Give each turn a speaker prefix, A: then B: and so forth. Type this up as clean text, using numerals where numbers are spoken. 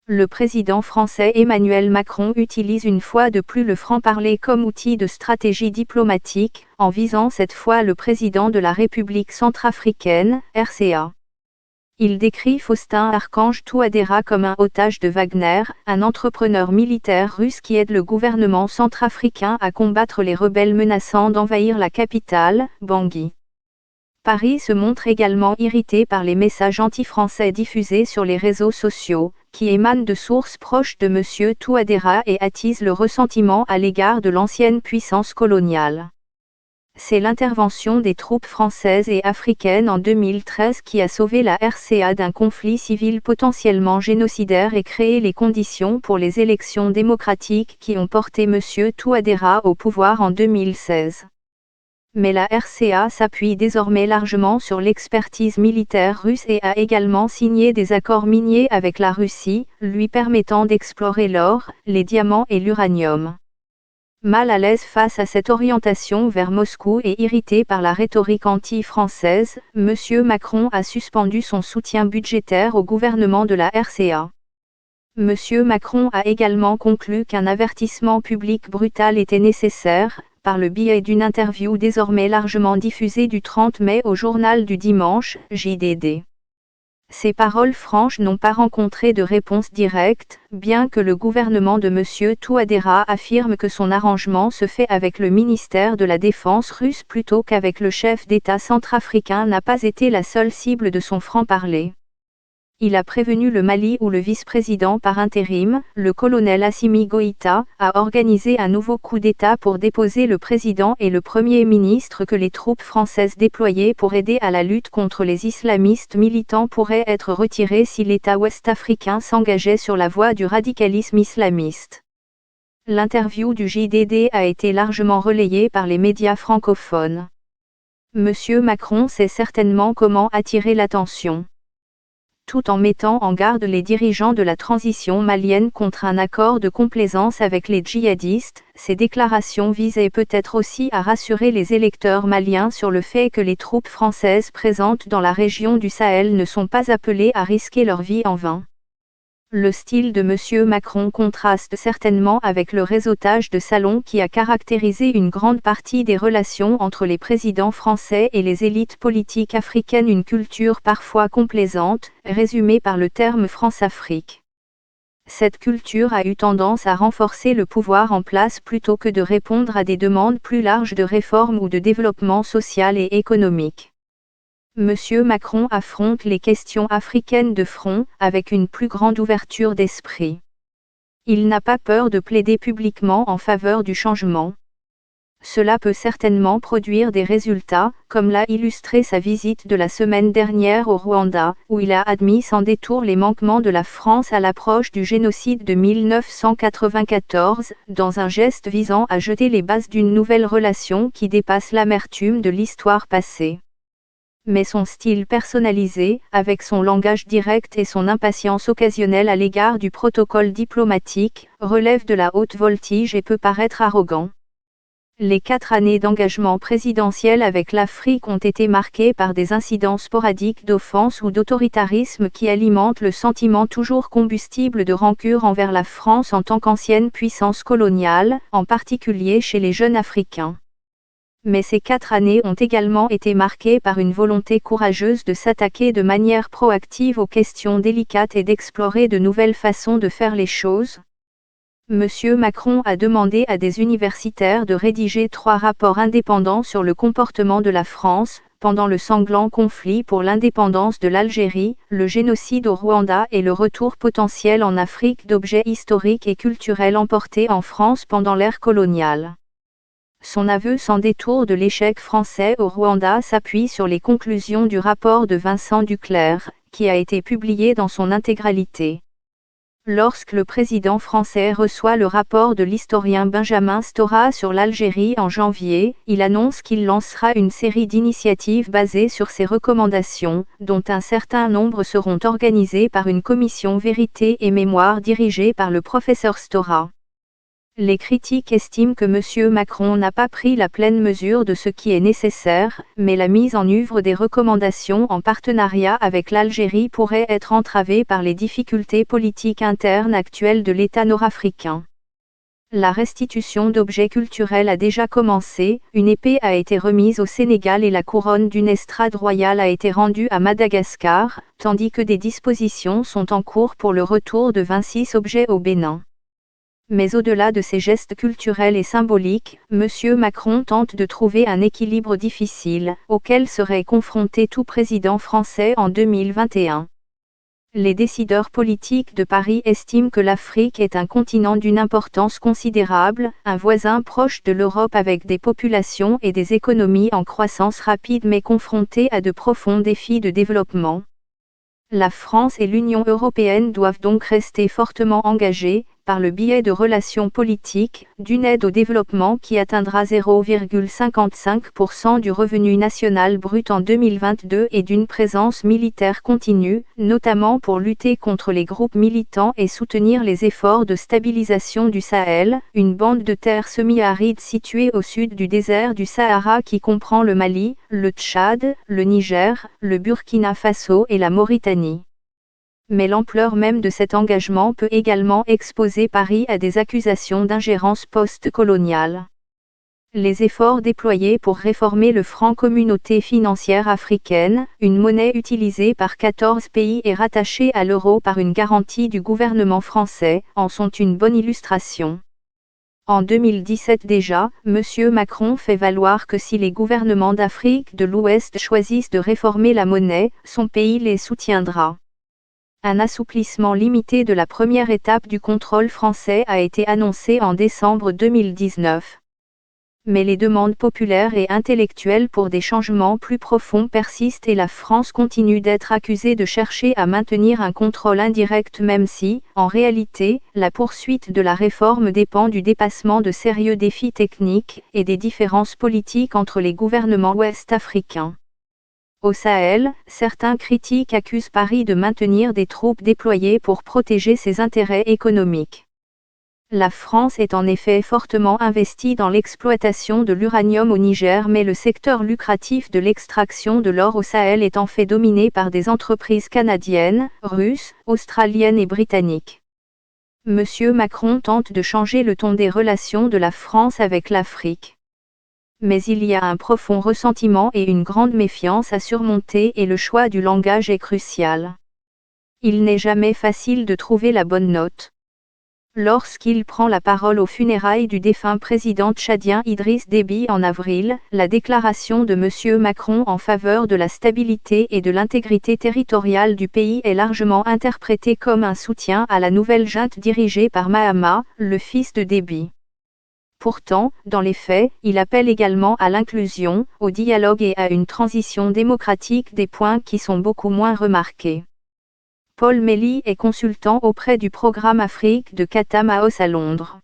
A: Le président français Emmanuel Macron utilise une fois de plus le franc-parler comme outil de stratégie diplomatique, en visant cette fois le président de la République centrafricaine, RCA. Il décrit Faustin Archange Touadéra comme un otage de Wagner, un entrepreneur militaire russe qui aide le gouvernement centrafricain à combattre les rebelles menaçant d'envahir la capitale, Bangui. Paris se montre également irrité par les messages anti-français diffusés sur les réseaux sociaux, qui émanent de sources proches de M. Touadéra et attisent le ressentiment à l'égard de l'ancienne puissance coloniale. C'est l'intervention des troupes françaises et africaines en 2013 qui a sauvé la RCA d'un conflit civil potentiellement génocidaire et créé les conditions pour les élections démocratiques qui ont porté M. Touadéra au pouvoir en 2016. Mais la RCA s'appuie désormais largement sur l'expertise militaire russe et a également signé des accords miniers avec la Russie, lui permettant d'explorer l'or, les diamants et l'uranium. Mal à l'aise face à cette orientation vers Moscou et irrité par la rhétorique anti-française, M. Macron a suspendu son soutien budgétaire au gouvernement de la RCA. M. Macron a également conclu qu'un avertissement public brutal était nécessaire, par le biais d'une interview désormais largement diffusée du 30 mai au journal du dimanche, JDD. Ces paroles franches n'ont pas rencontré de réponse directe, bien que le gouvernement de M. Touadéra affirme que son arrangement se fait avec le ministère de la Défense russe plutôt qu'avec le chef d'État centrafricain n'a pas été la seule cible de son franc-parler. Il a prévenu le Mali où le vice-président par intérim, le colonel Assimi Goïta, a organisé un nouveau coup d'État pour déposer le président et le Premier ministre que les troupes françaises déployées pour aider à la lutte contre les islamistes militants pourraient être retirées si l'État ouest-africain s'engageait sur la voie du radicalisme islamiste. L'interview du JDD a été largement relayée par les médias francophones. Monsieur Macron sait certainement comment attirer l'attention. Tout en mettant en garde les dirigeants de la transition malienne contre un accord de complaisance avec les djihadistes, ces déclarations visaient peut-être aussi à rassurer les électeurs maliens sur le fait que les troupes françaises présentes dans la région du Sahel ne sont pas appelées à risquer leur vie en vain. Le style de M. Macron contraste certainement avec le réseautage de salon qui a caractérisé une grande partie des relations entre les présidents français et les élites politiques africaines, une culture parfois complaisante, résumée par le terme France-Afrique. Cette culture a eu tendance à renforcer le pouvoir en place plutôt que de répondre à des demandes plus larges de réforme ou de développement social et économique. M. Macron affronte les questions africaines de front, avec une plus grande ouverture d'esprit. Il n'a pas peur de plaider publiquement en faveur du changement. Cela peut certainement produire des résultats, comme l'a illustré sa visite de la semaine dernière au Rwanda, où il a admis sans détour les manquements de la France à l'approche du génocide de 1994, dans un geste visant à jeter les bases d'une nouvelle relation qui dépasse l'amertume de l'histoire passée. Mais son style personnalisé, avec son langage direct et son impatience occasionnelle à l'égard du protocole diplomatique, relève de la haute voltige et peut paraître arrogant. Les 4 années d'engagement présidentiel avec l'Afrique ont été marquées par des incidents sporadiques d'offense ou d'autoritarisme qui alimentent le sentiment toujours combustible de rancœur envers la France en tant qu'ancienne puissance coloniale, en particulier chez les jeunes Africains. Mais ces 4 années ont également été marquées par une volonté courageuse de s'attaquer de manière proactive aux questions délicates et d'explorer de nouvelles façons de faire les choses. M. Macron a demandé à des universitaires de rédiger 3 rapports indépendants sur le comportement de la France, pendant le sanglant conflit pour l'indépendance de l'Algérie, le génocide au Rwanda et le retour potentiel en Afrique d'objets historiques et culturels emportés en France pendant l'ère coloniale. Son aveu sans détour de l'échec français au Rwanda s'appuie sur les conclusions du rapport de Vincent Duclercq, qui a été publié dans son intégralité. Lorsque le président français reçoit le rapport de l'historien Benjamin Stora sur l'Algérie en janvier, il annonce qu'il lancera une série d'initiatives basées sur ces recommandations, dont un certain nombre seront organisées par une commission Vérité et Mémoire dirigée par le professeur Stora. Les critiques estiment que M. Macron n'a pas pris la pleine mesure de ce qui est nécessaire, mais la mise en œuvre des recommandations en partenariat avec l'Algérie pourrait être entravée par les difficultés politiques internes actuelles de l'État nord-africain. La restitution d'objets culturels a déjà commencé, une épée a été remise au Sénégal et la couronne d'une estrade royale a été rendue à Madagascar, tandis que des dispositions sont en cours pour le retour de 26 objets au Bénin. Mais au-delà de ces gestes culturels et symboliques, M. Macron tente de trouver un équilibre difficile, auquel serait confronté tout président français en 2021. Les décideurs politiques de Paris estiment que l'Afrique est un continent d'une importance considérable, un voisin proche de l'Europe avec des populations et des économies en croissance rapide mais confrontées à de profonds défis de développement. La France et l'Union européenne doivent donc rester fortement engagées, par le biais de relations politiques, d'une aide au développement qui atteindra 0,55% du revenu national brut en 2022 et d'une présence militaire continue, notamment pour lutter contre les groupes militants et soutenir les efforts de stabilisation du Sahel, une bande de terre semi-aride située au sud du désert du Sahara qui comprend le Mali, le Tchad, le Niger, le Burkina Faso et la Mauritanie. Mais l'ampleur même de cet engagement peut également exposer Paris à des accusations d'ingérence post-coloniale. Les efforts déployés pour réformer le franc communauté financière africaine, une monnaie utilisée par 14 pays et rattachée à l'euro par une garantie du gouvernement français, en sont une bonne illustration. En 2017 déjà, M. Macron fait valoir que si les gouvernements d'Afrique de l'Ouest choisissent de réformer la monnaie, son pays les soutiendra. Un assouplissement limité de la première étape du contrôle français a été annoncé en décembre 2019. Mais les demandes populaires et intellectuelles pour des changements plus profonds persistent et la France continue d'être accusée de chercher à maintenir un contrôle indirect même si, en réalité, la poursuite de la réforme dépend du dépassement de sérieux défis techniques et des différences politiques entre les gouvernements ouest-africains. Au Sahel, certains critiques accusent Paris de maintenir des troupes déployées pour protéger ses intérêts économiques. La France est en effet fortement investie dans l'exploitation de l'uranium au Niger mais le secteur lucratif de l'extraction de l'or au Sahel est en fait dominé par des entreprises canadiennes, russes, australiennes et britanniques. M. Macron tente de changer le ton des relations de la France avec l'Afrique. Mais il y a un profond ressentiment et une grande méfiance à surmonter et le choix du langage est crucial. Il n'est jamais facile de trouver la bonne note. Lorsqu'il prend la parole aux funérailles du défunt président tchadien Idriss Déby en avril, la déclaration de M. Macron en faveur de la stabilité et de l'intégrité territoriale du pays est largement interprétée comme un soutien à la nouvelle junte dirigée par Mahama, le fils de Déby. Pourtant, dans les faits, il appelle également à l'inclusion, au dialogue et à une transition démocratique, des points qui sont beaucoup moins remarqués. Paul Melly est consultant auprès du programme Afrique de Chatham House à Londres.